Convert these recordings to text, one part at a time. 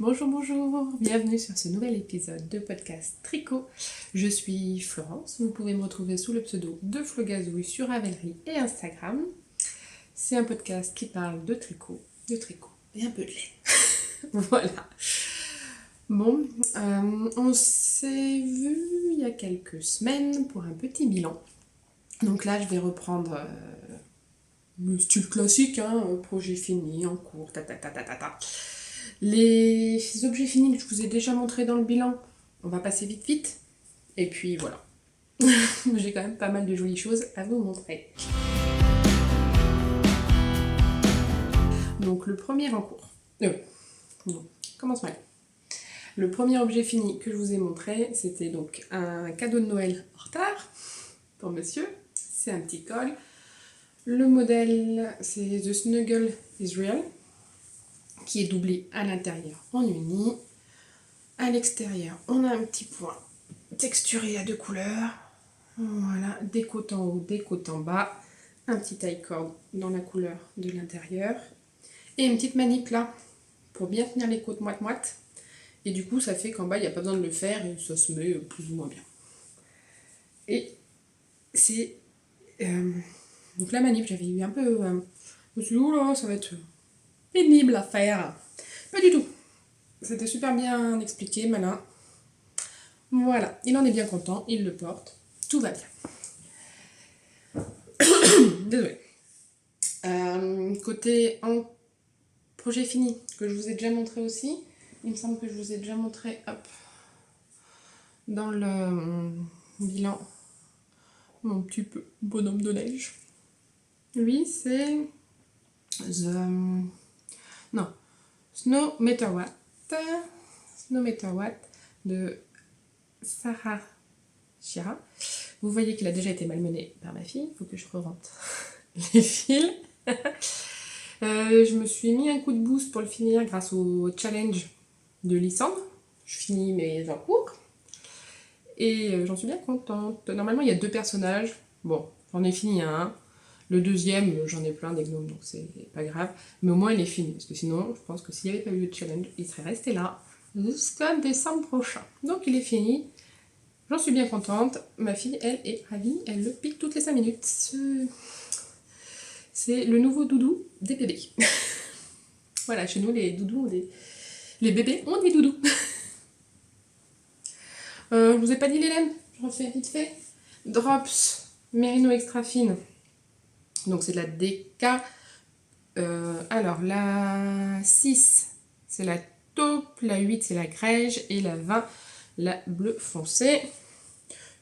Bonjour, bonjour, bienvenue sur ce nouvel épisode de podcast Tricot. Je suis Florence, vous pouvez me retrouver sous le pseudo de Flogazouille sur Ravelry et Instagram. C'est un podcast qui parle de tricot et un peu de laine. Voilà. Bon, on s'est vu il y a quelques semaines pour un petit bilan. Donc là, je vais reprendre le style classique, projet fini, en cours, Les objets finis que je vous ai déjà montrés dans le bilan, on va passer vite. Et puis voilà. J'ai quand même pas mal de jolies choses à vous montrer. Donc le premier en cours. Non, commence mal. Le premier objet fini que je vous ai montré, c'était donc un cadeau de Noël en retard pour monsieur. C'est un petit col. Le modèle, c'est The Snuggle Israel, qui est doublé à l'intérieur en uni. À l'extérieur, on a un petit point texturé à deux couleurs. Voilà, des côtes en haut, des côtes en bas. Un petit taille-corde dans la couleur de l'intérieur. Et une petite manip là, pour bien tenir les côtes moite-moite. Et du coup, ça fait qu'en bas, il n'y a pas besoin de le faire et ça se met plus ou moins bien. Et c'est... donc la manip, j'avais eu un peu... je me suis dit, oula, ça va être pénible à faire. Pas du tout. C'était super bien expliqué, malin. Voilà, il en est bien content, il le porte. Tout va bien. Désolée. Côté en projet fini, que je vous ai déjà montré aussi. Il me semble que je vous ai déjà montré, dans le bilan, mon petit bonhomme de neige. Lui, c'est Snow Meter Watt de Sarah Shira. Vous voyez qu'il a déjà été malmené par ma fille. Il faut que je re-rentre les fils. Je me suis mis un coup de boost pour le finir grâce au challenge de Lysandre. Je finis mes encours. Et j'en suis bien contente. Normalement, il y a 2 personnages. Bon, j'en ai fini un. Le deuxième, j'en ai plein des gnomes, donc c'est pas grave. Mais au moins, il est fini. Parce que sinon, je pense que s'il n'y avait pas eu de challenge, il serait resté là jusqu'à décembre prochain. Donc, il est fini. J'en suis bien contente. Ma fille, elle, est ravie. Elle le pique toutes les 5 minutes. C'est le nouveau doudou des bébés. Voilà, chez nous, les doudous, les bébés ont des doudous. Je vous ai pas dit les laines, je refais vite fait. Drops Merino Extra Fine. Donc c'est de la DK. Alors la 6, c'est la taupe, la 8, c'est la grège, et la 20, la bleu foncé.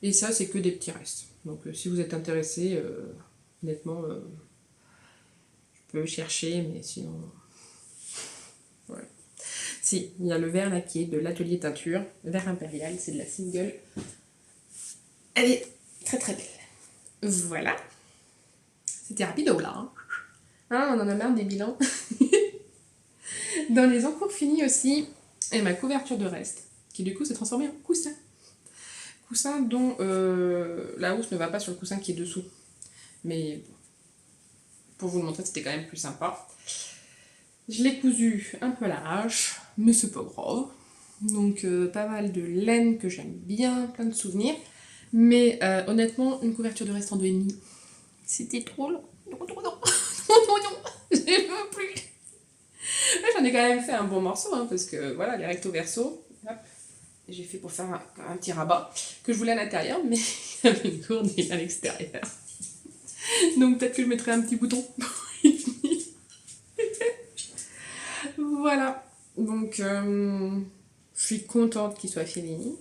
Et ça, c'est que des petits restes. Donc si vous êtes intéressé, honnêtement, je peux chercher, mais sinon... Ouais. Si, il y a le vert là qui est de l'atelier teinture, vert impérial, c'est de la single. Elle est très très belle. Voilà. C'était rapido là. On en a marre des bilans. Dans les encours finis aussi, et ma couverture de reste, qui du coup s'est transformée en coussin. Coussin dont la housse ne va pas sur le coussin qui est dessous. Mais pour vous le montrer, c'était quand même plus sympa. Je l'ai cousu un peu à l'arrache, mais c'est pas grave. Donc pas mal de laine que j'aime bien, plein de souvenirs. Mais honnêtement, une couverture de reste en 2,5, c'était trop long. Non, je ne veux plus. Là, j'en ai quand même fait un bon morceau, parce que voilà, les recto verso, hop, j'ai fait pour faire un petit rabat que je voulais à l'intérieur, mais il y avait une gourde à l'extérieur. Donc peut-être que je mettrai un petit bouton. Voilà. Donc je suis contente qu'il soit fini.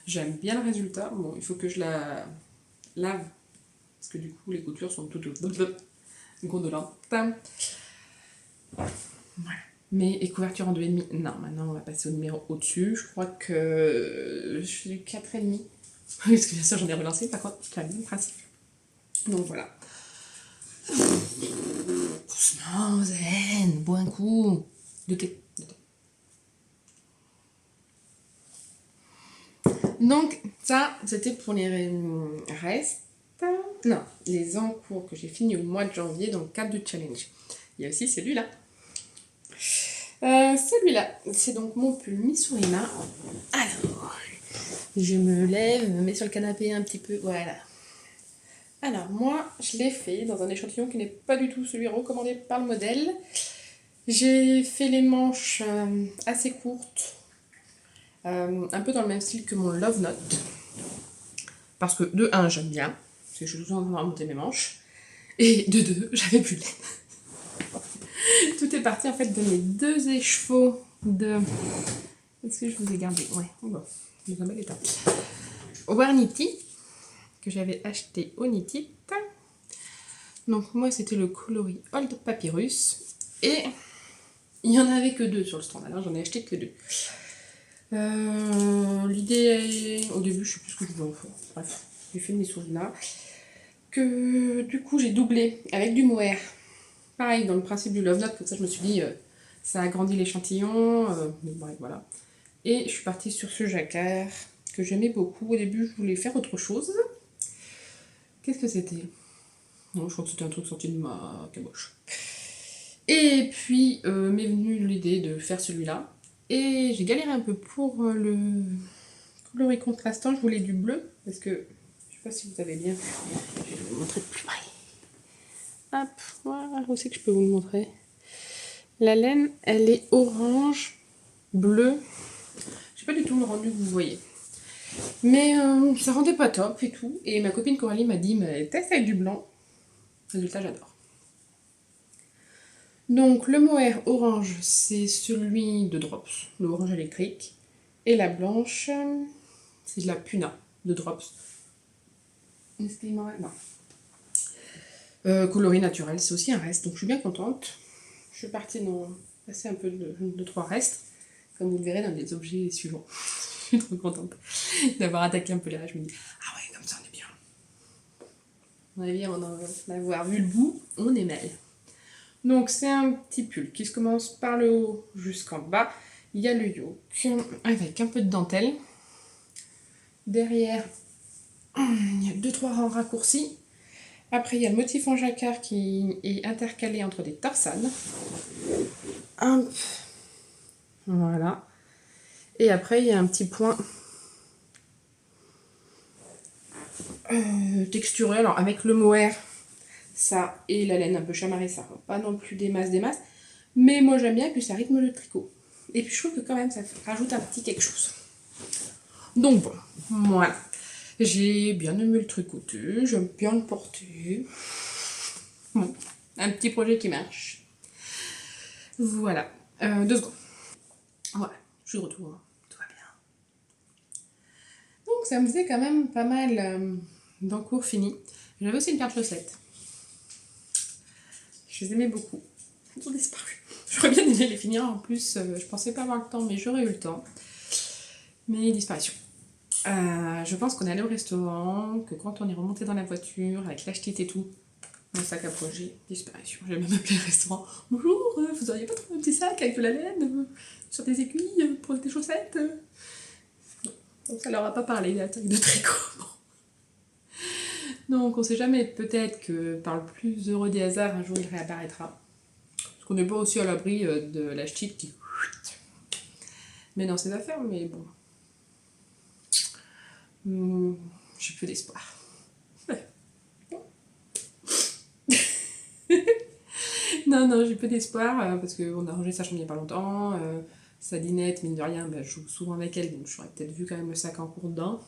J'aime bien le résultat. Bon, il faut que je la lave, parce que du coup les coutures sont toutes gondolantes. Voilà. Mais et couverture en 2,5, non, maintenant on va passer au numéro au-dessus. Je crois que je suis du 4,5. Parce que bien sûr j'en ai relancé, par contre, c'est le même principe. Donc voilà. Doucement, zen, bois un coup. De thé. Donc ça, c'était pour les restes. Non, les encours que j'ai fini au mois de janvier dans le cadre du challenge. Il y a aussi celui-là. Celui-là, c'est donc mon pull Missourina. Alors, je me lève, me mets sur le canapé un petit peu, voilà. Alors, moi, je l'ai fait dans un échantillon qui n'est pas du tout celui recommandé par le modèle. J'ai fait les manches assez courtes, un peu dans le même style que mon Love Note. Parce que, de 1, j'aime bien, parce que je suis toujours en train de remonter mes manches. Et de 2, j'avais plus de laine. Tout est parti en fait de mes 2 écheveaux de... Est-ce que je vous ai gardé? Ouais, bon, dans un bel état. Warnity, que j'avais acheté au Knit. Donc moi c'était le coloris Old Papyrus. Et il n'y en avait que 2 sur le stand, alors j'en ai acheté que 2. L'idée, au début je sais plus ce que je voulais en faire. Bref, j'ai fait mes souvenirs. Que du coup j'ai doublé avec du mohair. Pareil, dans le principe du Love Note, comme ça je me suis dit, ça agrandit l'échantillon, mais bref, voilà. Et je suis partie sur ce jacquard que j'aimais beaucoup. Au début, je voulais faire autre chose. Qu'est-ce que c'était? Non, je crois que c'était un truc sorti de ma caboche. Et puis, m'est venue l'idée de faire celui-là. Et j'ai galéré un peu pour le coloris contrastant. Je voulais du bleu, parce que, je sais pas si vous avez bien vu. Je vais vous montrer de plus près. Hop, voilà, où c'est que je peux vous le montrer? La laine, elle est orange, bleu. Je sais pas du tout le rendu que vous voyez. Mais ça rendait pas top et tout. Et ma copine Coralie m'a dit, mais teste avec du blanc. Résultat, j'adore. Donc le mohair orange, c'est celui de Drops, le orange électrique. Et la blanche, c'est de la Puna de Drops. Est-ce qu'il m'en reste? Non. Coloris naturel, c'est aussi un reste, donc je suis bien contente. Je suis partie dans passer un peu de 3 restes, comme vous le verrez dans les objets suivants. Je suis trop contente d'avoir attaqué un peu les restes. Je me dis, ah ouais, comme ça on est bien. On est bien, on en avoir vu le bout, on est mal. Donc c'est un petit pull qui se commence par le haut jusqu'en bas. Il y a le yoke avec un peu de dentelle. Derrière, il y a 2-3 rangs raccourcis. Après, il y a le motif en jacquard qui est intercalé entre des torsanes. Hop. Voilà. Et après, il y a un petit point texturé. Alors, avec le mohair, ça et la laine un peu chamarrée, ça rend pas non plus des masses. Mais moi, j'aime bien, et puis ça rythme le tricot. Et puis, je trouve que quand même, ça rajoute un petit quelque chose. Donc, bon, voilà. J'ai bien aimé le tricoter, j'aime bien le porter. Bon, un petit projet qui marche. Voilà. 2 secondes. Voilà, je suis de retour. Tout va bien. Donc, ça me faisait quand même pas mal d'encours finis. J'avais aussi une paire de chaussettes. Je les aimais beaucoup. Elles ont disparu. J'aurais bien aimé les finir en plus. Je pensais pas avoir le temps, mais j'aurais eu le temps. Mais disparition. Je pense qu'on est allé au restaurant, que quand on est remonté dans la voiture avec l'achetit et tout, mon sac à projet, disparition. J'ai même appelé le restaurant. Bonjour, vous auriez pas trouvé un petit sac avec de la laine sur des aiguilles pour des chaussettes? Donc ça leur a pas parlé, la taille de tricot. Donc on sait jamais, peut-être que par le plus heureux des hasards, un jour il réapparaîtra. Parce qu'on n'est pas aussi à l'abri de l'achetit qui met dans ses affaires, mais bon. J'ai peu d'espoir. Non, j'ai peu d'espoir parce qu'on a rangé sa chambre il n'y a pas longtemps. Sa dinette, mine de rien, je joue souvent avec elle, donc j'aurais peut-être vu quand même le sac en cours dedans.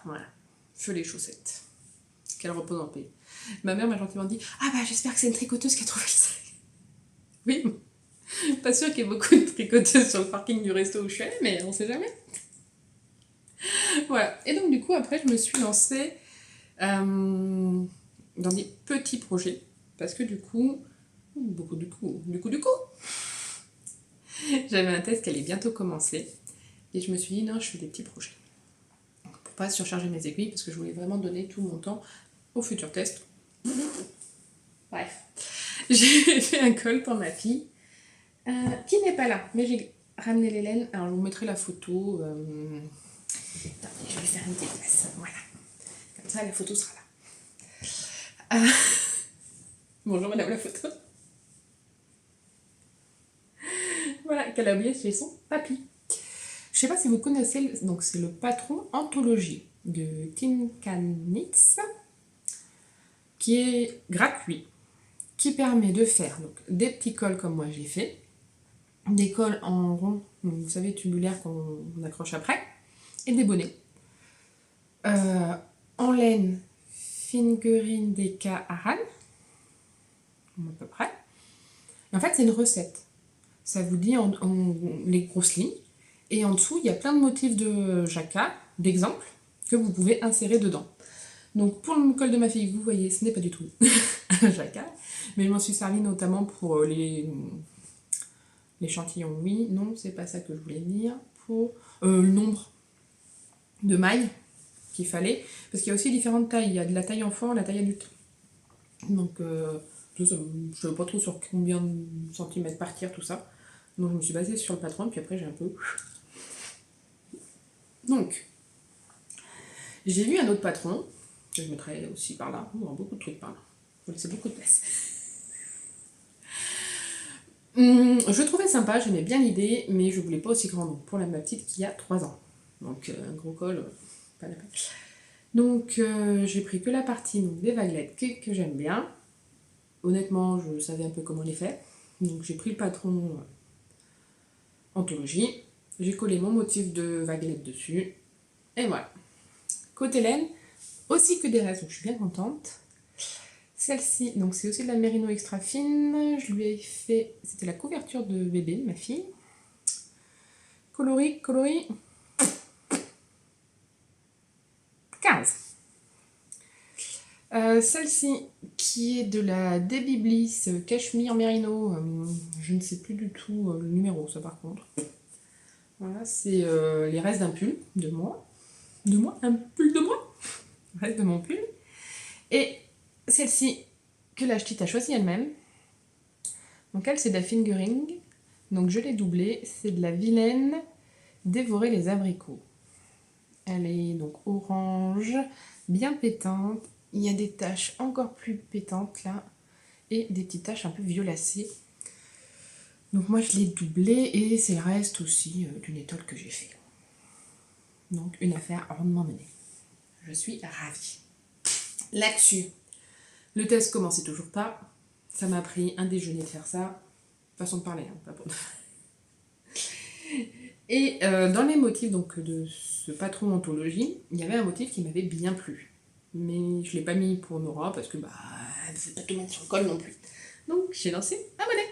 Voilà. Feu les chaussettes. Qu'elle repose en paix. Ma mère m'a gentiment dit, ah bah j'espère que c'est une tricoteuse qui a trouvé le sac. Oui, pas sûr qu'il y ait beaucoup de tricoteuses sur le parking du resto où je suis allée, mais on sait jamais. Voilà. Et donc du coup, après, je me suis lancée dans des petits projets. Parce que du coup, j'avais un test qui allait bientôt commencer. Et je me suis dit, non, je fais des petits projets. Pour pas surcharger mes aiguilles, parce que je voulais vraiment donner tout mon temps au futur test. Bref. J'ai fait un col pour ma fille, qui n'est pas là, mais j'ai ramené les laines. Alors, je vous mettrai la photo. Attendez, je vais faire une déplace. Voilà. Comme ça, la photo sera là. Bonjour, madame la photo. qu'elle a oublié chez son papy. Je sais pas si vous connaissez, donc c'est le patron Anthologie de Tim Canitz, qui est gratuit, qui permet de faire donc, des petits cols comme moi j'ai fait, des cols en rond, donc, vous savez, tubulaires qu'on accroche après, et des bonnets. En laine, Fingering DK Aran, à peu près. Et en fait, c'est une recette. Ça vous dit les grosses lignes. Et en dessous, il y a plein de motifs de jacquard, d'exemples, que vous pouvez insérer dedans. Donc pour le col de ma fille, vous voyez, ce n'est pas du tout un jacquard, mais je m'en suis servi notamment pour l'échantillon, oui, non, c'est pas ça que je voulais dire, pour le nombre de mailles qu'il fallait, parce qu'il y a aussi différentes tailles, il y a de la taille enfant, la taille adulte. Donc je ne sais pas trop sur combien de centimètres partir, tout ça. Donc je me suis basée sur le patron, puis après j'ai un peu... Donc, j'ai lu un autre patron, que je mettrai aussi par là, il y aura beaucoup de trucs par là, il faut laisser beaucoup de place. Je trouvais sympa, j'aimais bien l'idée, mais je voulais pas aussi grand donc pour ma petite qui a 3 ans. Donc un gros col, pas la peine. Donc j'ai pris que la partie donc, des vaguelettes que j'aime bien. Honnêtement, je savais un peu comment les faire. Donc j'ai pris le patron Anthologie, j'ai collé mon motif de vaguelette dessus, et voilà. Côté laine, aussi que des restes, donc je suis bien contente. Celle-ci, donc c'est aussi de la mérino extra fine, je lui ai fait, c'était la couverture de bébé de ma fille. Coloris, 15. Celle-ci, qui est de la Debbie Bliss cachemire mérino, je ne sais plus du tout le numéro, ça par contre. Voilà, c'est les restes d'un pull de moi. Un pull de moi. Reste de mon pull. Et celle-ci, que la petite a choisi elle-même. Donc elle, c'est de la fingering. Donc je l'ai doublée. C'est de la vilaine dévorer les abricots. Elle est donc orange, bien pétante. Il y a des taches encore plus pétantes là. Et des petites taches un peu violacées. Donc moi je l'ai doublée et c'est le reste aussi d'une étole que j'ai fait. Donc une affaire rondement menée. Je suis ravie. Là-dessus, le test commençait toujours pas. Ça m'a pris un déjeuner de faire ça. Façon de parler, hein, pas pour... Et dans les motifs donc, de ce patron Anthologie, il y avait un motif qui m'avait bien plu. Mais je ne l'ai pas mis pour Nora parce que elle ne veut pas tout mettre sur le col non plus. Donc j'ai lancé un bonnet.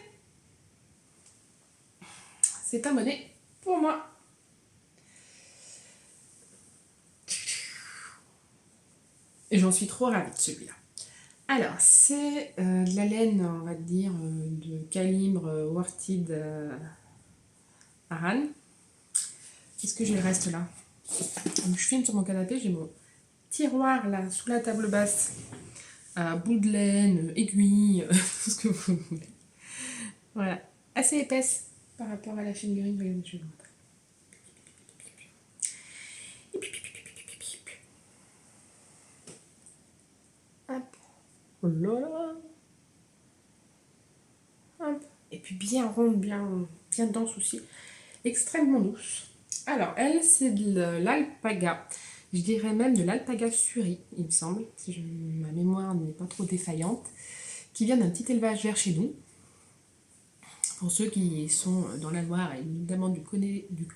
C'est un bonnet pour moi. Et j'en suis trop ravie de celui-là. Alors, c'est de la laine, on va dire, de calibre Warted Aran. Qu'est-ce que j'ai le reste là? Donc, je filme sur mon canapé, j'ai mon tiroir là, sous la table basse, bout de laine, aiguille, tout ce que vous voulez. Voilà, assez épaisse par rapport à la fingering. Regardez, je vais vous montrer. Hop. Oh là là. Hop. Et puis bien ronde, bien dense aussi. Extrêmement douce. Alors, elle, c'est de l'alpaga. Je dirais même de l'alpaga suri, il me semble, si ma mémoire n'est pas trop défaillante, qui vient d'un petit élevage vers chez nous. Pour ceux qui sont dans la Loire, et notamment du côté du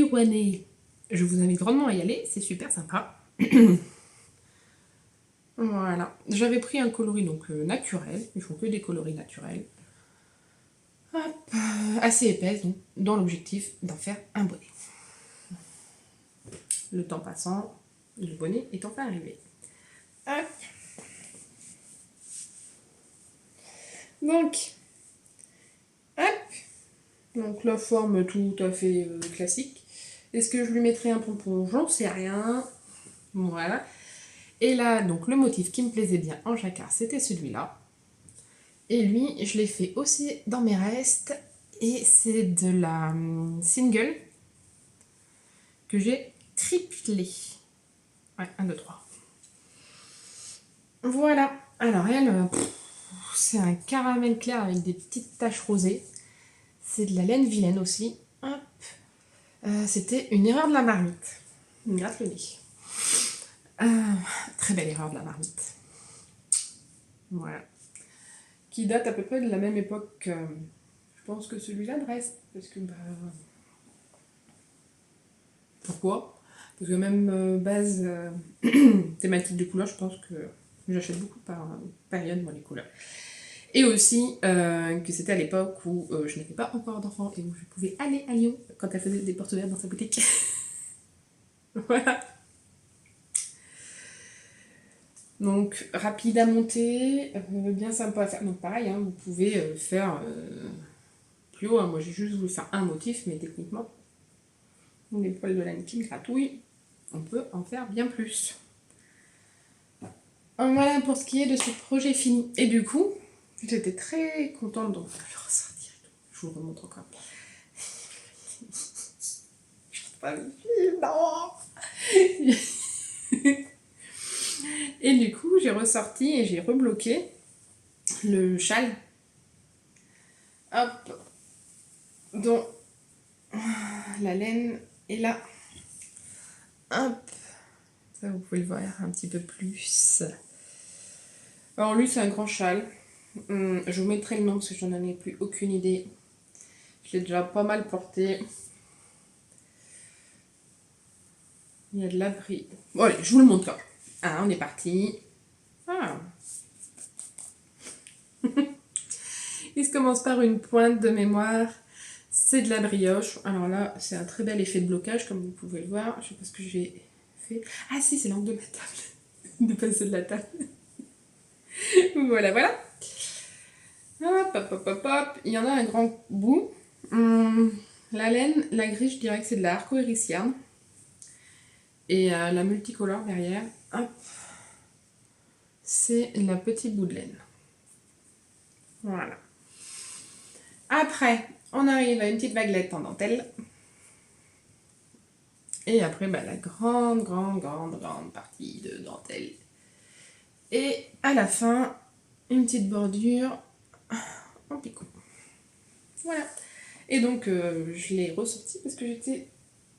Rouennais, je vous invite grandement à y aller, c'est super sympa. Voilà, j'avais pris un coloris donc naturel, ils font que des coloris naturels. Hop, assez épaisse, donc, dans l'objectif d'en faire un bonnet. Le temps passant, le bonnet est enfin arrivé. Hop. Donc, la forme tout à fait classique. Est-ce que je lui mettrai un pompon? J'en sais rien. Voilà. Et là, donc le motif qui me plaisait bien en jacquard, c'était celui-là. Et lui, je l'ai fait aussi dans mes restes. Et c'est de la single que j'ai triplé. Ouais, 1, 2, 3. Voilà. Alors elle, c'est un caramel clair avec des petites taches rosées. C'est de la laine vilaine aussi. Hop. C'était une erreur de la marmite. Il me gratte le nez. Très belle erreur de la marmite. Voilà. Qui date à peu près de la même époque, je pense que celui-là de reste. Parce que, pourquoi? Parce que même base thématique de couleurs, je pense que j'achète beaucoup par période, moi, les couleurs. Et aussi que c'était à l'époque où je n'avais pas encore d'enfant et où je pouvais aller à Lyon quand elle faisait des portes ouvertes dans sa boutique. Voilà. Donc, rapide à monter, bien sympa à faire. Donc, pareil, hein, vous pouvez faire plus haut. Hein. Moi, j'ai juste voulu faire un motif, mais techniquement, les poils de laine qui me gratouillent, on peut en faire bien plus. Voilà pour ce qui est de ce projet fini. Et du coup, j'étais très contente de le ressortir. Je vous le remontre encore. Je ne pas le film, non. Et du coup, j'ai ressorti et j'ai rebloqué le châle. Hop. Dont la laine est là. Hop. Ça, vous pouvez le voir un petit peu plus. Alors lui, c'est un grand châle. Je vous mettrai le nom parce que je n'en ai plus aucune idée. Je l'ai déjà pas mal porté. Il y a de l'abri. Bon allez, je vous le montre là. Ah, on est parti. Ah. Il se commence par une pointe de mémoire. C'est de la brioche. Alors là, c'est un très bel effet de blocage, comme vous pouvez le voir. Je sais pas ce que j'ai fait. Ah si, c'est l'angle de ma table. De passer de la table. Voilà, voilà. Hop, hop, hop, hop, hop. Il y en a un grand bout. La laine, la grise, je dirais que c'est de la Arco-Hériciane. Et la multicolore derrière, hop, c'est la petite bout de laine. Voilà. Après, on arrive à une petite vaguelette en dentelle. Et après, la grande partie de dentelle. Et à la fin, une petite bordure en picot. Voilà. Et donc, je l'ai ressorti parce que j'étais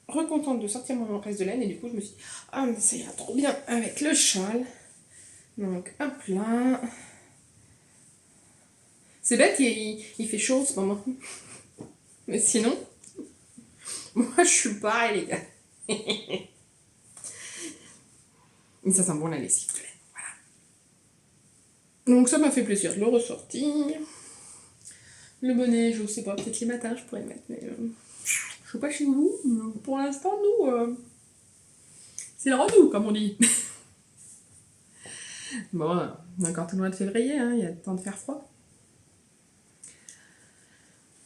recontente de sortir mon reste de laine. Et du coup, je me suis dit, ah, mais ça ira trop bien avec le châle. Donc, hop là. C'est bête, il fait chaud en ce moment. Mais sinon, moi, je suis pareil, les gars. Et ça sent bon la lessive. Voilà. Donc, ça m'a fait plaisir de le ressortir. Le bonnet, je sais pas, peut-être les matins, je pourrais le mettre, mais je sais pas chez vous. Pour l'instant, nous, c'est le redout, comme on dit. Bon, on est encore tout le mois de février, hein, il y a le temps de faire froid.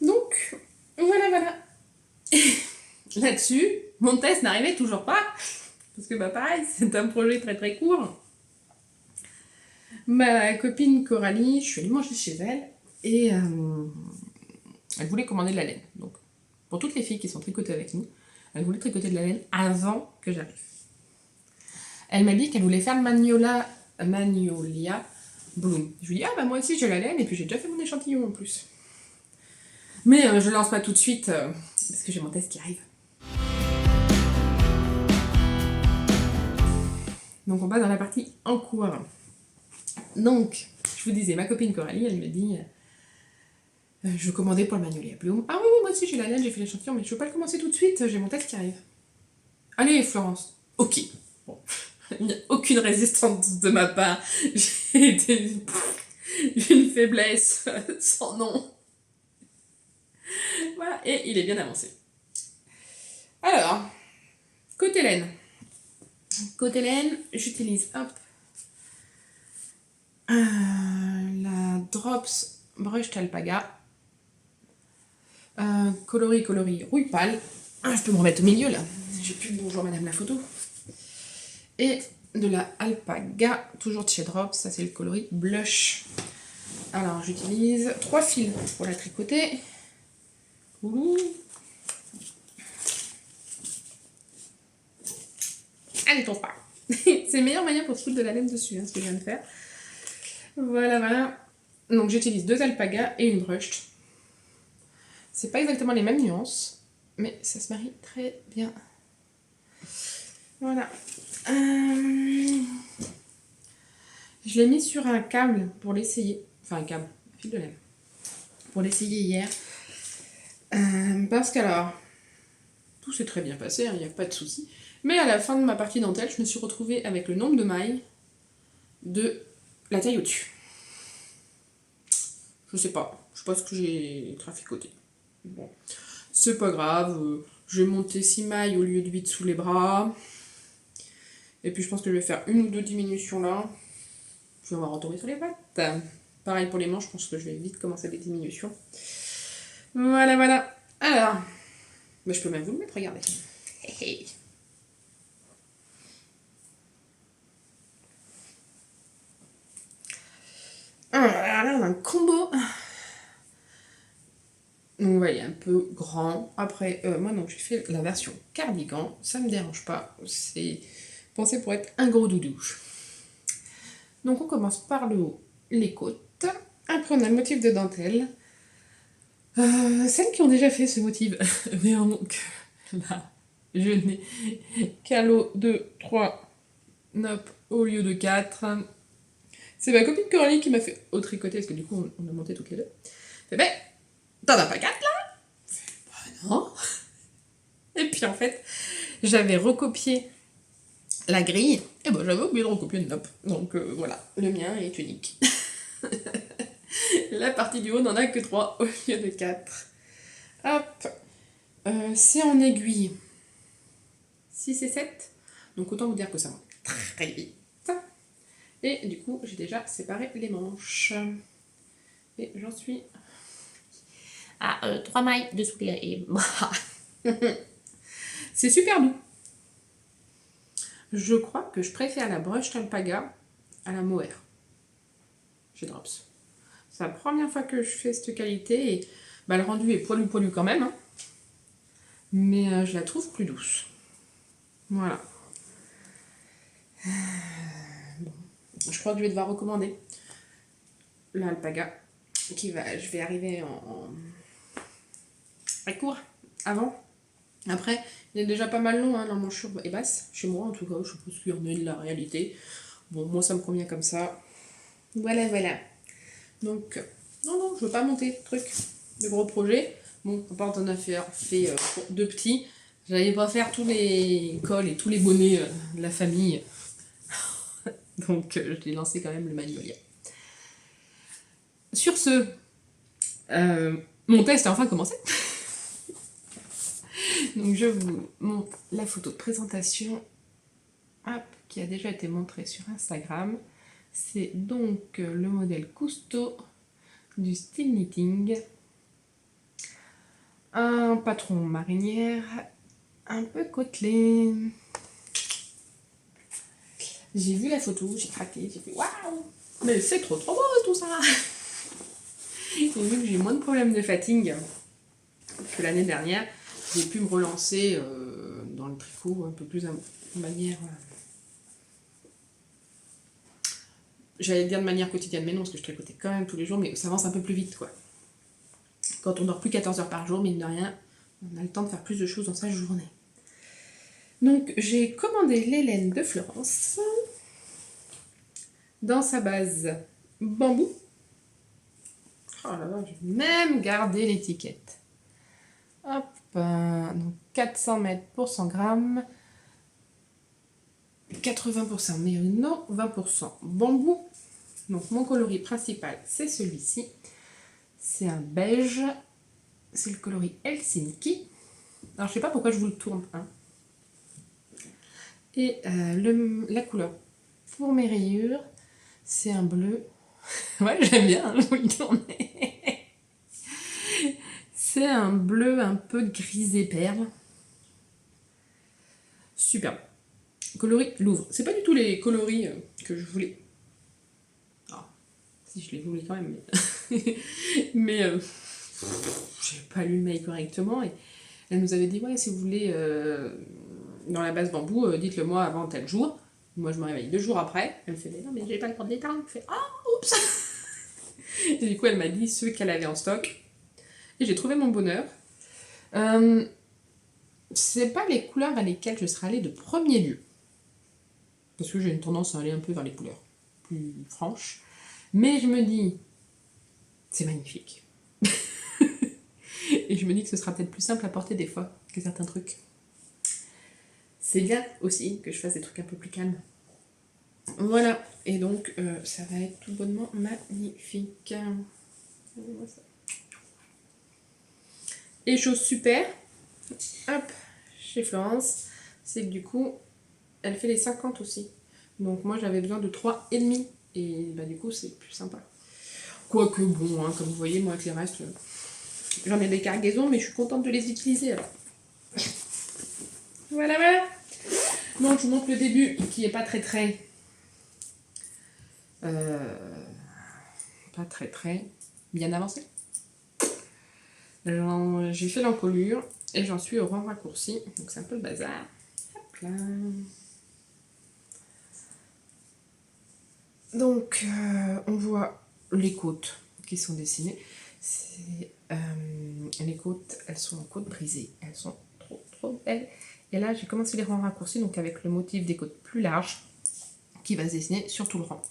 Donc, voilà. Là-dessus, mon test n'arrivait toujours pas. Parce que, pareil, c'est un projet très très court. Ma copine Coralie, je suis allée manger chez elle et elle voulait commander de la laine. Donc, pour toutes les filles qui sont tricotées avec nous, elle voulait tricoter de la laine avant que j'arrive. Elle m'a dit qu'elle voulait faire le Magnolia Bloom. Je lui ai dit, moi aussi j'ai la laine et puis j'ai déjà fait mon échantillon en plus. Mais je lance pas tout de suite parce que j'ai mon test qui arrive. Donc on passe dans la partie en cours. Donc, je vous disais, ma copine Coralie, elle me dit je veux commander pour le Magnolia Bloom. Ah oui, moi aussi j'ai la laine, j'ai fait l'échantillon, mais je veux pas le commencer tout de suite, j'ai mon test qui arrive. Allez Florence, ok. Bon, il n'y a aucune résistance de ma part. J'ai une faiblesse sans nom. Voilà, et il est bien avancé. Alors, côté laine. Côté laine, j'utilise la Drops Brushed Alpaga. Coloris rouille pâle. Je peux me remettre au milieu là. J'ai plus le bonjour madame la photo. Et de la Alpaga, toujours de chez Drops, ça c'est le coloris blush. Alors j'utilise 3 fils pour la tricoter. Ouh. Allez, tombe pas. C'est le meilleur moyen pour se foutre de la laine dessus, ce que je viens de faire. Voilà. Donc j'utilise 2 alpagas et une brushed. C'est pas exactement les mêmes nuances, mais ça se marie très bien. Voilà. Je l'ai mis sur un câble pour l'essayer. Enfin, un câble, un fil de laine. Pour l'essayer hier. Parce qu'alors, tout s'est très bien passé, il n'y a pas de souci. Mais à la fin de ma partie dentelle, je me suis retrouvée avec le nombre de mailles de la taille au-dessus. Je sais pas ce que j'ai traficoté. Bon, c'est pas grave, je vais monter 6 mailles au lieu de 8 sous les bras. Et puis je pense que je vais faire une ou deux diminutions là. Je vais avoir retourner sur les pattes. Pareil pour les manches, je pense que je vais vite commencer les diminutions. Voilà, voilà. Alors, mais je peux même vous le mettre, regardez. Hey, hey. Alors là, on a un combo. Donc, vous voyez, un peu grand. Après, moi, donc, j'ai fait la version cardigan. Ça me dérange pas. C'est pensé pour être un gros doudou. Donc, on commence par le haut, les côtes. Après, on a le motif de dentelle. Celles qui ont déjà fait ce motif verront que là, je n'ai qu'un lot de 3 nops au lieu de 4. C'est ma copine Coralie qui m'a fait au tricoter, parce que du coup, on a monté toutes les deux. Fait, ben, t'en as pas 4 là? Bah non. Et puis en fait, j'avais recopié la grille, et ben j'avais oublié de recopier une nope. Donc voilà, le mien est unique. La partie du haut n'en a que 3 au lieu de 4. Hop. C'est en aiguille 6 et 7. Donc autant vous dire que ça va très vite. Et du coup, j'ai déjà séparé les manches. Et j'en suis à 3 mailles dessous les bras. C'est super doux. Je crois que je préfère la Brushed Alpaga à la Mohair chez Drops. C'est la première fois que je fais cette qualité et bah, le rendu est poilu quand même. Hein. Mais je la trouve plus douce. Voilà. Bon. Je crois que je vais devoir recommander l'Alpaga. Je vais arriver en court avant. Après, il est déjà pas mal long, hein, l'emmanchure est basse. Chez moi, en tout cas, je sais pas ce qu'il y en a de la réalité. Bon, moi, ça me convient comme ça. Voilà, voilà. Donc, non, je veux pas monter truc de gros projets. Bon, à part d'en faire fait deux petits, j'allais pas faire tous les cols et tous les bonnets de la famille. Donc, je l'ai lancé quand même le Magnolia. Sur ce, mon test a enfin commencé. Donc, je vous montre la photo de présentation qui a déjà été montrée sur Instagram. C'est donc le modèle Cousteau du style knitting. Un patron marinière un peu côtelé. J'ai vu la photo, j'ai craqué, j'ai fait waouh! Mais c'est trop beau tout ça! Et vu que j'ai moins de problèmes de fatigue que l'année dernière, j'ai pu me relancer dans le tricot un peu plus de manière. J'allais dire de manière quotidienne, mais non, parce que je tricotais quand même tous les jours, mais ça avance un peu plus vite, quoi. Quand on dort plus 14 heures par jour, mine de rien, on a le temps de faire plus de choses dans sa journée. Donc, j'ai commandé les laines de Florence dans sa base bambou. Oh là là, j'ai même gardé l'étiquette. Hop, donc 400 mètres pour 100 grammes. 80% mérino, 20% bambou. Donc mon coloris principal, c'est celui-ci. C'est un beige. C'est le coloris Helsinki. Alors je sais pas pourquoi je vous le tourne. Hein. Et la couleur pour mes rayures, c'est un bleu. Ouais, j'aime bien vous le tourner. C'est un bleu un peu grisé perle. Superbe. Coloris Louvre. C'est pas du tout les coloris que je voulais. Ah, si je les voulais quand même. Mais j'ai pas lu le mail correctement. Et elle nous avait dit ouais, si vous voulez dans la base bambou, dites-le moi avant tel jour. Moi je me réveille 2 jours après. Elle me fait non, mais j'ai pas le temps de l'éteindre. Je fais ah, oups. Et du coup, elle m'a dit ceux qu'elle avait en stock. et j'ai trouvé mon bonheur. C'est pas les couleurs vers lesquelles je serais allée de premier lieu. Parce que j'ai une tendance à aller un peu vers les couleurs plus franches. Mais je me dis, c'est magnifique. Et je me dis que ce sera peut-être plus simple à porter des fois que certains trucs. C'est bien aussi que je fasse des trucs un peu plus calmes. Voilà, et donc ça va être tout bonnement magnifique. Et chose super, hop, chez Florence, c'est que du coup, elle fait les 50 aussi. Donc moi j'avais besoin de 3,5 et bah du coup c'est plus sympa. Quoique bon, hein, comme vous voyez, moi avec les restes, j'en ai des cargaisons, mais je suis contente de les utiliser alors. Voilà, voilà. Donc je vous montre le début qui est pas très bien avancé. J'ai fait l'encolure et j'en suis au rang raccourci, donc c'est un peu le bazar. Hop là. Donc on voit les côtes qui sont dessinées. Les côtes, elles sont en côte brisée, elles sont trop belles. Et là j'ai commencé les rangs raccourcis, donc avec le motif des côtes plus larges qui va se dessiner sur tout le rang.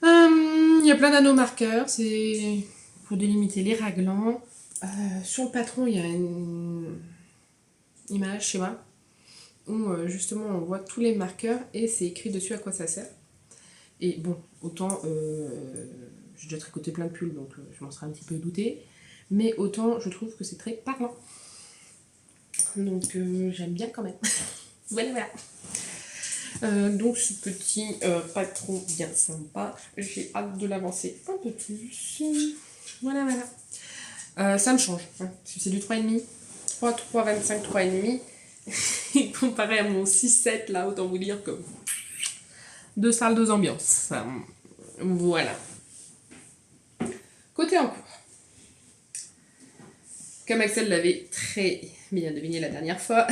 Il y a plein d'anneaux marqueurs, c'est pour délimiter les raglans. Sur le patron, il y a une image schéma où justement on voit tous les marqueurs et c'est écrit dessus à quoi ça sert. Et bon, autant j'ai déjà tricoté plein de pulls donc je m'en serais un petit peu doutée, mais autant je trouve que c'est très parlant. Donc j'aime bien quand même. Voilà. Donc ce petit patron bien sympa, j'ai hâte de l'avancer un peu plus. Voilà. Ça me change, hein. C'est du 3,5, 3,25, 3,5. Comparé à mon 6,7 là, autant vous dire que 2 salles, 2 ambiances. Voilà. Côté en cours. Comme Axel l'avait très bien deviné la dernière fois,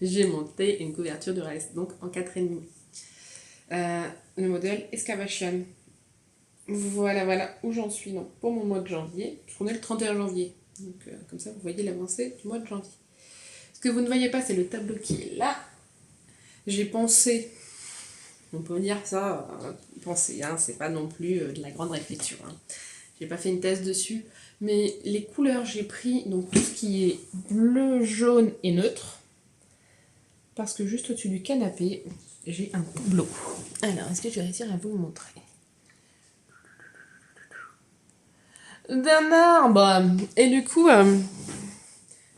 j'ai monté une couverture de reste, donc en 4,5. Le modèle Excavation. Voilà où j'en suis donc, pour mon mois de janvier. On est le 31 janvier, donc comme ça vous voyez l'avancée du mois de janvier. Ce que vous ne voyez pas, c'est le tableau qui est là. J'ai pensé, on peut dire ça, penser, hein, c'est pas non plus de la grande réflexion. Hein. J'ai pas fait une thèse dessus, mais les couleurs j'ai pris donc tout ce qui est bleu, jaune et neutre, parce que juste au-dessus du canapé, j'ai un tableau. Alors, est-ce que je vais réussir à vous le montrer? D'un arbre. Et du coup,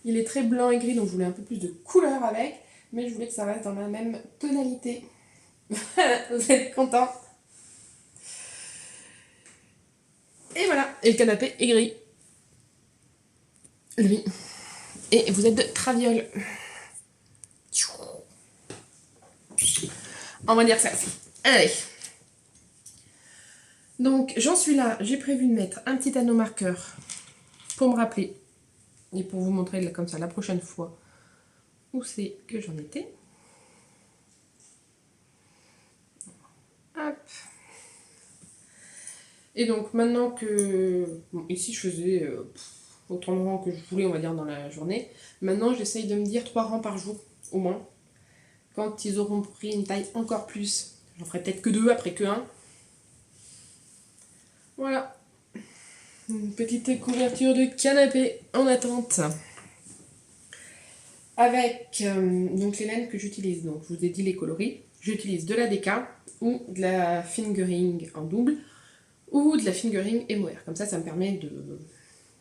il est très blanc et gris, donc je voulais un peu plus de couleur avec, mais je voulais que ça reste dans la même tonalité. Vous êtes contents? Et voilà, et le canapé est gris. Lui. Et vous êtes de traviole. On va dire ça. Allez. Donc j'en suis là, j'ai prévu de mettre un petit anneau marqueur pour me rappeler et pour vous montrer là, comme ça la prochaine fois où c'est que j'en étais. Hop. Et donc maintenant que... Bon, ici je faisais autant de rangs que je voulais on va dire dans la journée. Maintenant j'essaye de me dire 3 rangs par jour au moins. Quand ils auront pris une taille encore plus, j'en ferai peut-être que 2 après que 1. Voilà. Une petite couverture de canapé en attente. Avec donc les laines que j'utilise. Donc je vous ai dit les coloris. J'utilise de la DK ou de la fingering en double ou de la fingering et mohair. Comme ça me permet de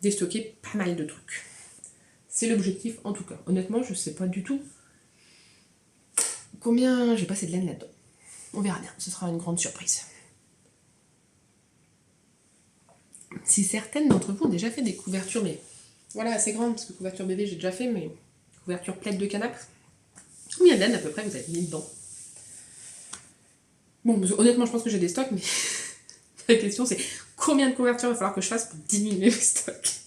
déstocker pas mal de trucs. C'est l'objectif en tout cas. Honnêtement, je sais pas du tout combien j'ai passé de laine là-dedans. On verra bien, ce sera une grande surprise. Si certaines d'entre vous ont déjà fait des couvertures, mais voilà, assez grandes, parce que couverture bébé j'ai déjà fait, mais couverture plaide de canapé, combien de laine à peu près vous avez mis dedans? Bon, honnêtement, je pense que j'ai des stocks, mais la question c'est combien de couvertures il va falloir que je fasse pour diminuer mes stocks?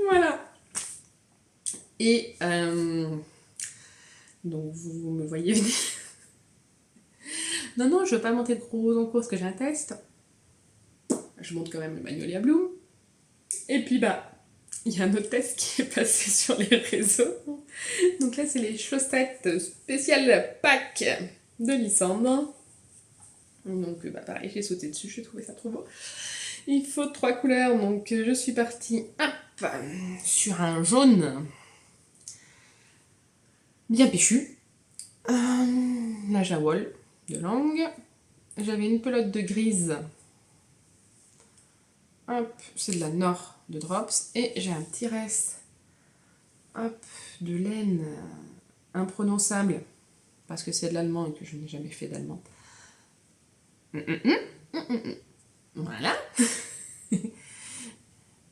Voilà. Et donc vous me voyez venir. Non, je veux pas monter de gros en cours parce que j'ai un test. je montre quand même le Magnolia Bloom. Et puis bah, il y a un autre test qui est passé sur les réseaux. Donc là, c'est les chaussettes spéciales Pâques de Lysandre. Donc bah pareil, j'ai sauté dessus, j'ai trouvé ça trop beau. Il faut 3 couleurs, donc je suis partie sur un jaune bien péchu. La Jawol de langue. J'avais une pelote de grise. Hop, c'est de la Nord de Drops. Et j'ai un petit reste de laine imprononçable. Parce que c'est de l'allemand et que je n'ai jamais fait d'allemand. Voilà.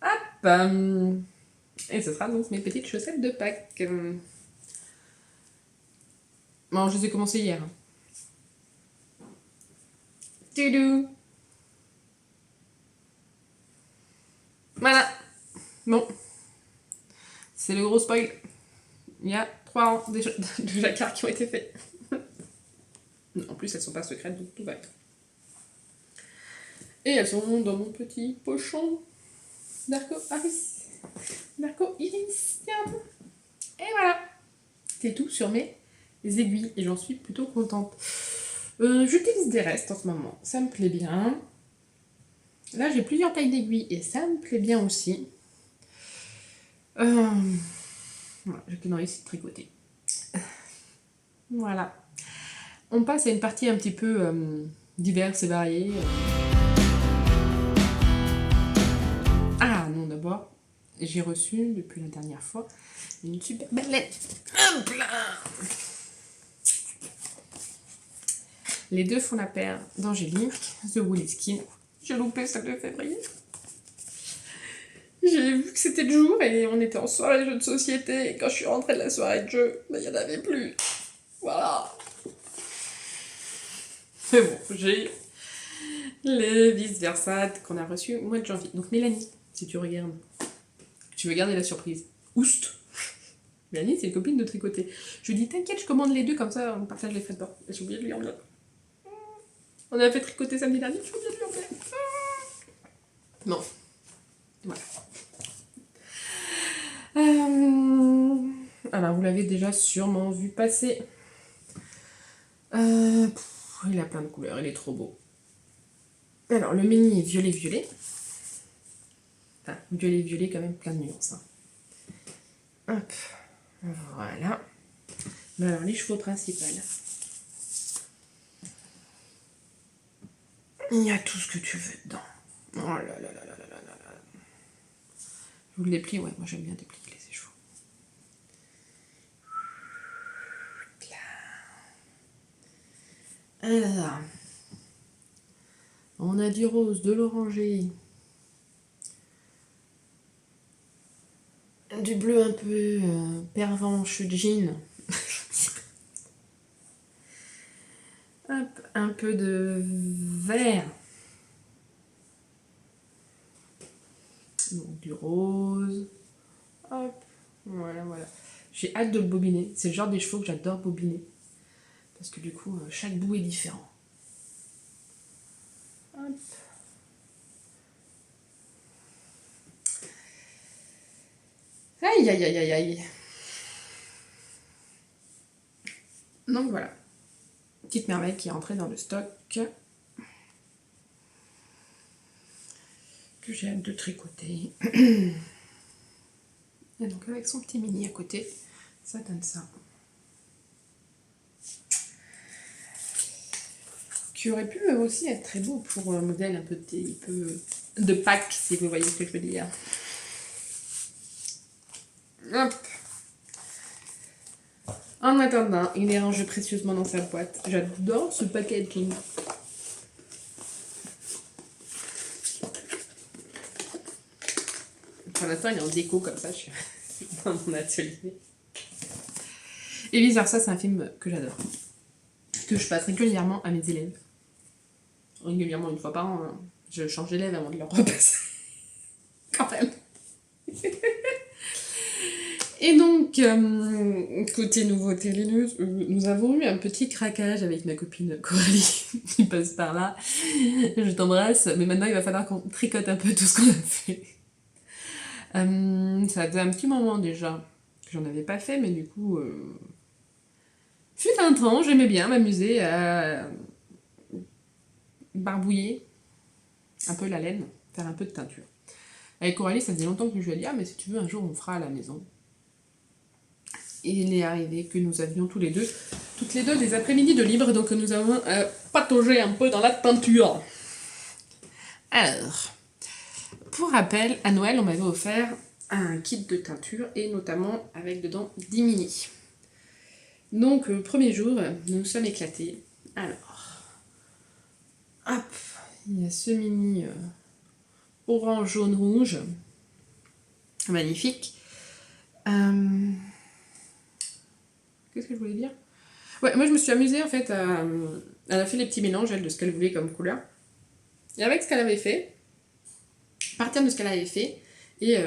Hop. Et ce sera donc mes petites chaussettes de Pâques. Bon, je les ai commencées hier. Toudou. Voilà. Bon. C'est le gros spoil. Il y a 3 ans de jacquards qui ont été faits. En plus, elles sont pas secrètes, donc tout va bien. Et elles sont dans mon petit pochon d'Arco Iris. Et voilà. C'est tout sur mes aiguilles et j'en suis plutôt contente. J'utilise des restes en ce moment. Ça me plaît bien. Là, j'ai plusieurs tailles d'aiguilles et ça me plaît bien aussi. Voilà, j'ai que dans les sites tricotés. Voilà. On passe à une partie un petit peu diverse et variée. Ah non, d'abord, j'ai reçu depuis la dernière fois une super belle lettre. Hop là. Les deux font la paire d'Angélique, The Woolly Skin. J'ai loupé celle de février. J'ai vu que c'était le jour et on était en soirée de jeux de société. Et quand je suis rentrée de la soirée de jeu, il n'y en avait plus. Voilà. Mais bon, j'ai les vice-versa qu'on a reçus au mois de janvier. Donc Mélanie, si tu regardes, tu veux garder la surprise. Oust. Mélanie, c'est une copine de tricoter. Je lui dis, t'inquiète, je commande les deux, comme ça on partage les frais de port. Et j'ai oublié de lui enlever. On a fait tricoter samedi dernier, j'ai oublié de lui enlever. Bon. Voilà. Alors, vous l'avez déjà sûrement vu passer. Il a plein de couleurs, il est trop beau. Alors, le mini est violet-violet. Enfin, violet-violet, quand même, plein de nuances. Hein. Hop, voilà. Mais alors, les chevaux principaux. Il y a tout ce que tu veux dedans. Oh là là là là là là là là. Je vous le déplie, ouais, moi j'aime bien déplier ces chevaux. Alors, on a du rose, de l'oranger, du bleu un peu pervenche jean. Hop, un peu de vert. Donc du rose. Hop, voilà, voilà. J'ai hâte de le bobiner. C'est le genre des chevaux que j'adore bobiner. Parce que du coup, chaque bout est différent. Hop. Aïe, aïe, aïe, aïe, aïe. Donc voilà. Petite merveille qui est rentrée dans le stock. Que j'ai hâte de tricoter. Et donc avec son petit mini à côté, ça donne ça. Qui aurait pu aussi être très beau pour un modèle un peu de Pâques, si vous voyez ce que je veux dire. Hop. En attendant, il est rangé précieusement dans sa boîte. J'adore ce packaging. Pour l'instant, il est en déco comme ça, je suis dans mon atelier. Et vice versa, c'est un film que j'adore. Que je passe régulièrement à mes élèves. Régulièrement, une fois par an. Hein. Je change d'élève avant de leur repasser. Quand même. Et donc, côté nouveauté luneuse, nous avons eu un petit craquage avec ma copine Coralie qui passe par là. Je t'embrasse, mais maintenant il va falloir qu'on tricote un peu tout ce qu'on a fait. Ça faisait un petit moment déjà que j'en avais pas fait, mais du coup, fut un temps, j'aimais bien m'amuser à barbouiller un peu la laine, faire un peu de teinture. Avec Coralie, ça faisait longtemps que je lui ai dit « Ah, mais si tu veux, un jour, on fera à la maison. » Et il est arrivé que nous avions toutes les deux, des après-midi de libre, donc nous avons pataugé un peu dans la peinture. Alors, pour rappel, à Noël, on m'avait offert un kit de teinture, et notamment avec dedans 10 mini. Donc, premier jour, nous nous sommes éclatés. Alors, hop, il y a ce mini orange, jaune, rouge. Magnifique. Qu'est-ce que je voulais dire? Ouais, moi je me suis amusée en fait elle a fait les petits mélanges, elle, de ce qu'elle voulait comme couleur. Et avec ce qu'elle avait fait, partir de ce qu'elle avait fait, et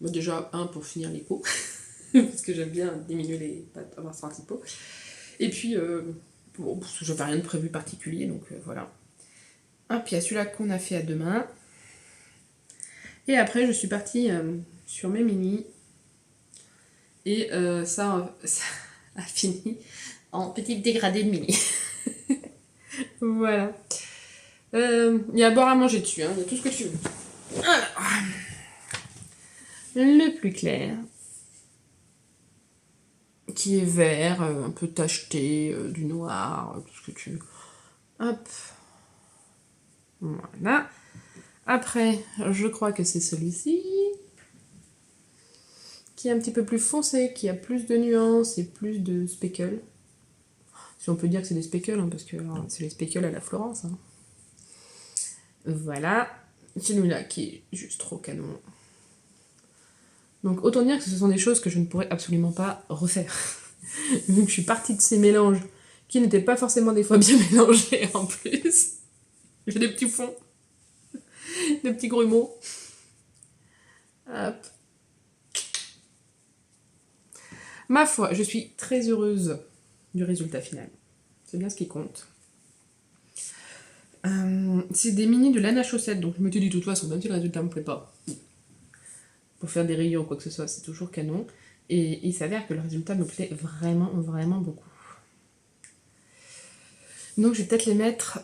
bon, déjà, pour finir les pots, parce que j'aime bien diminuer les pâtes, avoir 100 pots. Et puis, bon, j'avais rien de prévu particulier, donc voilà. Hop, il y a celui-là qu'on a fait à deux mains. Et après, je suis partie sur mes mini. Et ça a fini en petite dégradée de mini. Voilà. Il y a à boire à manger dessus, hein, il y a tout ce que tu veux. Alors, le plus clair, qui est vert, un peu tacheté, du noir, tout ce que tu veux. Hop. Voilà. Après, je crois que c'est celui-ci, qui est un petit peu plus foncé, qui a plus de nuances et plus de speckles. Si on peut dire que c'est des speckles, hein, parce que c'est les speckles à la Florence. Hein. Voilà. Celui-là qui est juste trop canon. Donc autant dire que ce sont des choses que je ne pourrais absolument pas refaire. Vu que je suis partie de ces mélanges qui n'étaient pas forcément des fois bien mélangés en plus. J'ai des petits fonds. Des petits grumeaux. Hop. Ma foi, je suis très heureuse du résultat final. C'est bien ce qui compte. C'est des mini de laine à chaussettes, donc je me suis dit de toute façon, même si le résultat me plaît pas, pour faire des rayons ou quoi que ce soit, c'est toujours canon. Et il s'avère que le résultat me plaît vraiment, vraiment beaucoup. Donc je vais peut-être les mettre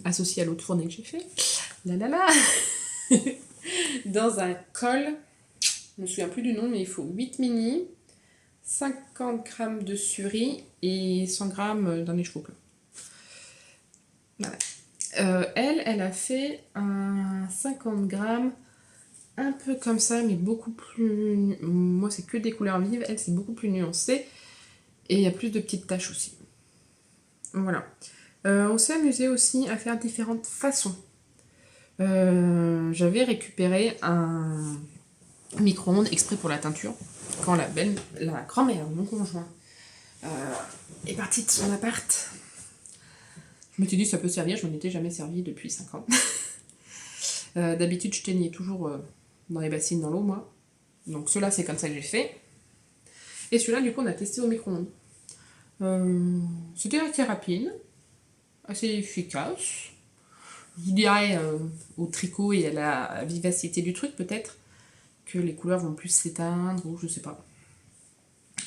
associés à l'autre fournie que j'ai fait. Là là là dans un col, je me souviens plus du nom, mais il faut 8 mini, 50 g de suri et 100 g d'un écheveau plat. Voilà. Elle a fait un 50 g, un peu comme ça, mais beaucoup plus... Moi, c'est que des couleurs vives, elle, c'est beaucoup plus nuancé. Et il y a plus de petites taches aussi. Voilà. On s'est amusé aussi à faire différentes façons. J'avais récupéré un micro-ondes exprès pour la teinture, quand la grand-mère de mon conjoint est partie de son appart. Je me suis dit ça peut servir, je m'en étais jamais servi depuis 5 ans. D'habitude je teignais toujours dans les bassines dans l'eau moi, donc ceux-là c'est comme ça que j'ai fait. Et celui-là du coup on a testé au micro-ondes. C'était assez rapide, assez efficace. Je dirais au tricot et à la vivacité du truc peut-être que les couleurs vont plus s'éteindre ou je sais pas.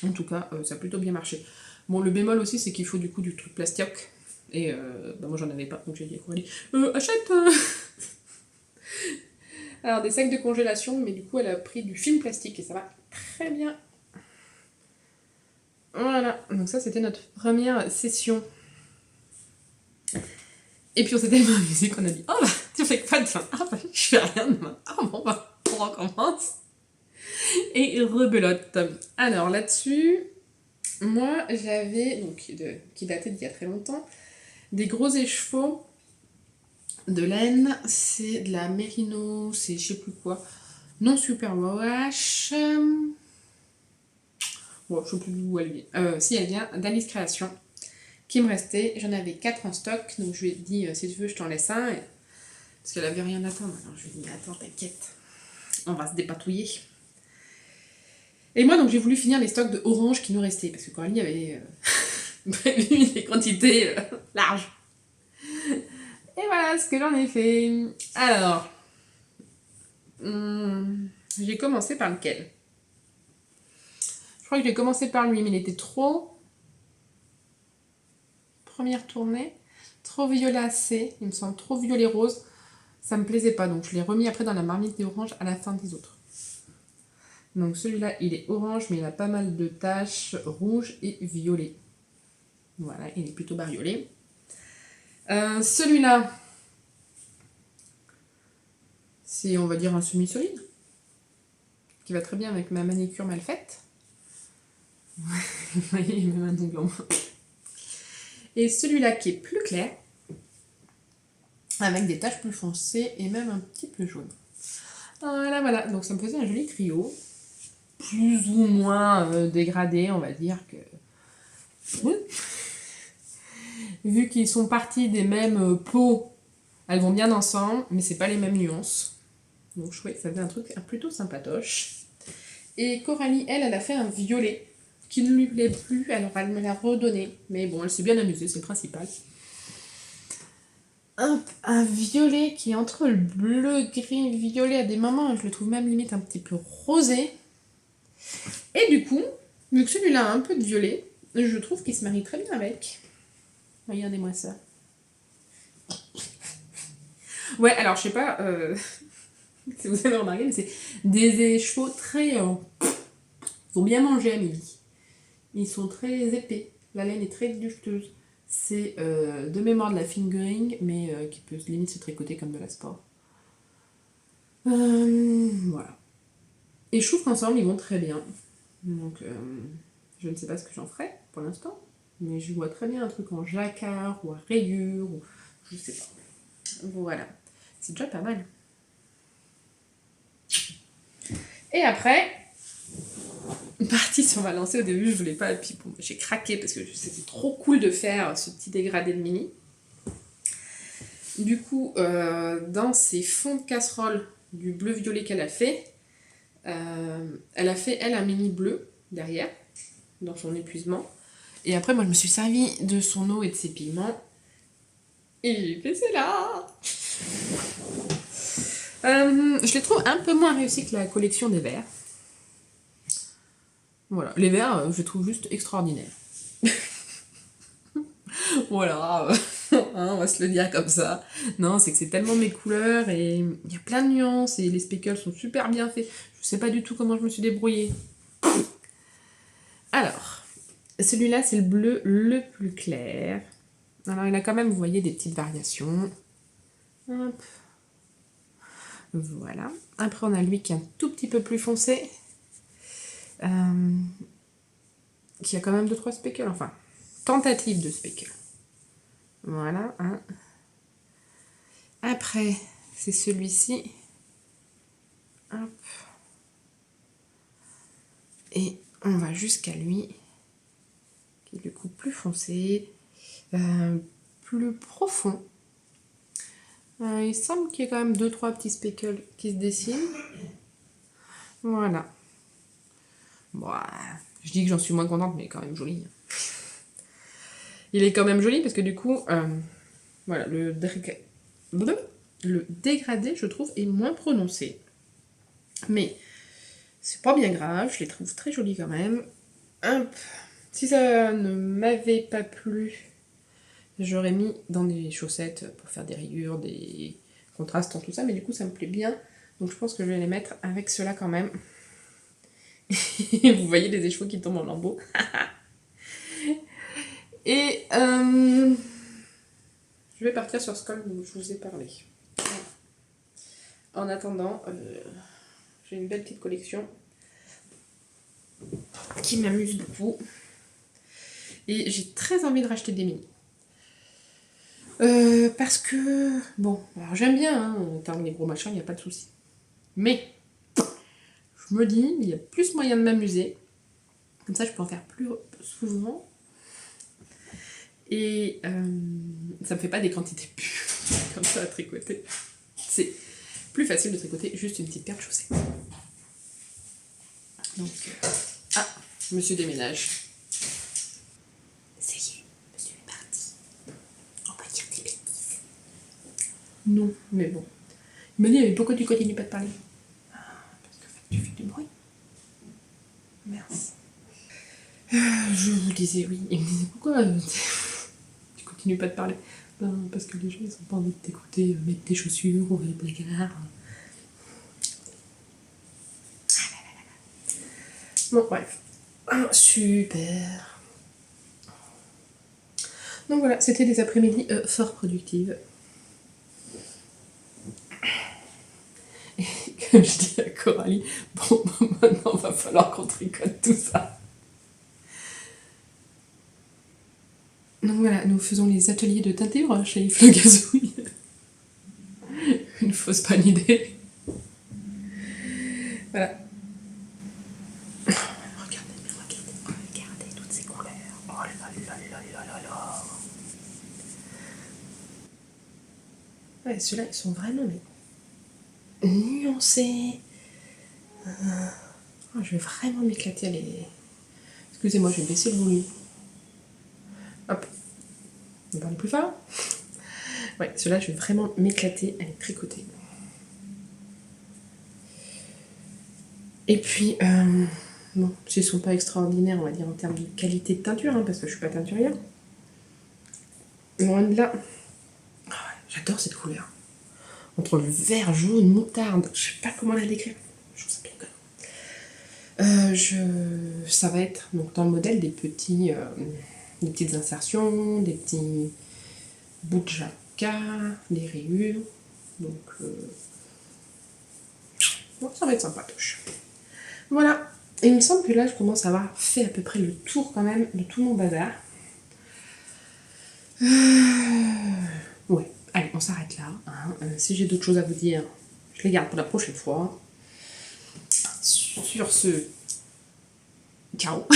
En tout cas, ça a plutôt bien marché. Bon, le bémol aussi, c'est qu'il faut du coup du truc plastique. Et moi j'en avais pas, donc j'ai dit à Coralie, achète Alors des sacs de congélation, mais du coup elle a pris du film plastique et ça va très bien. Voilà, donc ça c'était notre première session. Et puis on s'est tellement amusé qu'on a dit, oh bah tu fais pas de fin, ah bah je fais rien demain, ah bon bah on recommence. Et rebelote. Alors là-dessus, moi j'avais, donc qui datait d'il y a très longtemps, des gros écheveaux de laine, c'est de la Merino, c'est je sais plus quoi, non super wash. Bon, je sais plus où elle vient. Si elle vient d'Alice Création, qui me restait, j'en avais 4 en stock, donc je lui ai dit si tu veux je t'en laisse un, parce qu'elle avait rien à attendre. Alors je lui ai dit attends t'inquiète, on va se dépatouiller. Et moi, donc, j'ai voulu finir les stocks de orange qui nous restaient, parce que Coralie avait prévu des quantités larges. Et voilà ce que j'en ai fait. Alors, j'ai commencé par lequel? Je crois que j'ai commencé par lui, mais il était trop... Première tournée, trop violacé, il me semble trop violet rose. Ça me plaisait pas, donc je l'ai remis après dans la marmite des oranges à la fin des autres. Donc celui-là, il est orange, mais il a pas mal de taches rouges et violet. Voilà, il est plutôt bariolé. Celui-là, c'est, on va dire, un semi-solide, qui va très bien avec ma manicure mal faite. Vous voyez, il y a même un ongle en moins. Et celui-là qui est plus clair, avec des taches plus foncées et même un petit peu jaune. Voilà, voilà. Donc ça me faisait un joli trio, plus ou moins dégradé, on va dire que... Oui. Vu qu'ils sont partis des mêmes peaux, elles vont bien ensemble, mais c'est pas les mêmes nuances. Donc je trouvais que ça faisait un truc plutôt sympatoche. Et Coralie, elle a fait un violet qui ne lui plaît plus, alors elle me l'a redonné. Mais bon, elle s'est bien amusée, c'est le principal. Un violet qui est entre le bleu, gris, violet, à des moments, je le trouve même limite un petit peu rosé. Et du coup, vu que celui-là a un peu de violet, je trouve qu'il se marie très bien avec. Regardez-moi ça. Ouais, alors je sais pas si vous avez remarqué, mais c'est des chevaux très... ils ont bien mangé à midi. Ils sont très épais. La laine est très ducteuse. C'est de mémoire de la fingering, mais qui peut limite se tricoter comme de la sport. Voilà. Et je trouve qu'ensemble, ils vont très bien. Donc, je ne sais pas ce que j'en ferai pour l'instant, mais je vois très bien un truc en jacquard ou à rayures, ou je sais pas. Voilà. C'est déjà pas mal. Et après, partie sur ma lancée, au début, je voulais pas, et puis bon, j'ai craqué parce que c'était trop cool de faire ce petit dégradé de mini. Du coup, dans ces fonds de casserole du bleu-violet qu'elle a fait, elle a fait, elle, un mini bleu derrière, dans son épuisement. Et après, moi, je me suis servi de son eau et de ses pigments. Et j'ai fait celle-là. Je les trouve un peu moins réussis que la collection des verts. Voilà, les verts, je les trouve juste extraordinaires. Voilà, on va se le dire comme ça. Non, c'est que c'est tellement mes couleurs et il y a plein de nuances et les speckles sont super bien faits. Je sais pas du tout comment je me suis débrouillée. Alors, celui-là, c'est le bleu le plus clair. Alors, il a quand même, vous voyez, des petites variations. Hop. Voilà. Après, on a lui qui est un tout petit peu plus foncé. Qui a quand même 2-3 speckles, enfin, tentative de speckle. Voilà. Hein. Après, c'est celui-ci. Hop. Et on va jusqu'à lui, qui est du coup plus foncé, plus profond. Il semble qu'il y ait quand même 2-3 petits speckles qui se dessinent. Voilà. Bon, je dis que j'en suis moins contente, mais quand même joli. Il est quand même joli parce que du coup, voilà, le dégradé, je trouve, est moins prononcé. Mais c'est pas bien grave, je les trouve très jolis quand même. Hop. Si ça ne m'avait pas plu, j'aurais mis dans des chaussettes pour faire des rayures, des contrastes, tout ça, mais du coup ça me plaît bien. Donc je pense que je vais les mettre avec ceux-là quand même. Vous voyez les écheveaux qui tombent en lambeaux. Et je vais partir sur ce col dont je vous ai parlé. En attendant, j'ai une belle petite collection qui m'amuse beaucoup. Et j'ai très envie de racheter des mini. Parce que, bon, alors j'aime bien, hein, en termes des gros machins, il n'y a pas de souci. Mais, je me dis, il y a plus moyen de m'amuser. Comme ça, je peux en faire plus souvent. Et ça me fait pas des quantités pures, comme ça à tricoter. C'est plus facile de tricoter juste une petite paire de chaussettes. Donc, Monsieur déménage. Ça y est, monsieur est parti. On va dire des bêtises. Non, mais bon. Il m'a dit, mais pourquoi tu continues pas de parler? Parce que tu fais du bruit. Merci. Je vous disais oui. Il me disait, pourquoi tu continues pas de parler? Ben, parce que les gens, ils ont pas envie de t'écouter mettre tes chaussures, ouvrir le placard. Bon, bref. Ah, super. Donc voilà, c'était des après-midi fort productives. Et comme je dis à Coralie, bon, maintenant va falloir qu'on tricote tout ça. Donc voilà, nous faisons les ateliers de teinture chez Yves Le Gazouille. Une fausse bonne idée. Voilà. Regardez toutes ces couleurs. Oh là là là là là là. Ouais, ceux-là, ils sont vraiment nuancés. Oh, je vais vraiment m'éclater à les... Excusez-moi, je vais baisser le volume. Hop. On parle plus fort. Ouais, ceux-là, je vais vraiment m'éclater à les tricoter. Et puis, bon, ils sont pas extraordinaires, on va dire, en termes de qualité de teinture, hein, parce que je suis pas teinturière. Loin de là. Oh, j'adore cette couleur. Entre le vert, jaune, moutarde, je sais pas comment la décrire. Je trouve ça bien connu. Ça va être donc dans le modèle des petites insertions, des petits bouts de jacquard, des rayures. Donc, bon, ça va être sympatoche. Voilà. Et il me semble que là, je commence à avoir fait à peu près le tour quand même de tout mon bazar. Ouais, allez, on s'arrête là. Hein. Si j'ai d'autres choses à vous dire, je les garde pour la prochaine fois. Sur ce, ciao.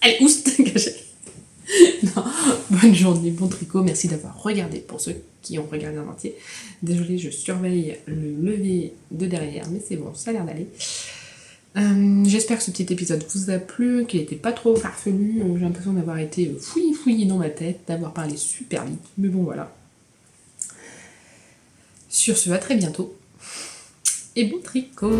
Allez, oust, gâché. Non, bonne journée, bon tricot. Merci d'avoir regardé pour ceux qui ont regardé en entier. Désolée, je surveille le levier de derrière, mais c'est bon, ça a l'air d'aller. J'espère que ce petit épisode vous a plu, qu'il n'était pas trop farfelu. J'ai l'impression d'avoir été fouillis dans ma tête, d'avoir parlé super vite, mais bon voilà. Sur ce, à très bientôt et bon tricot!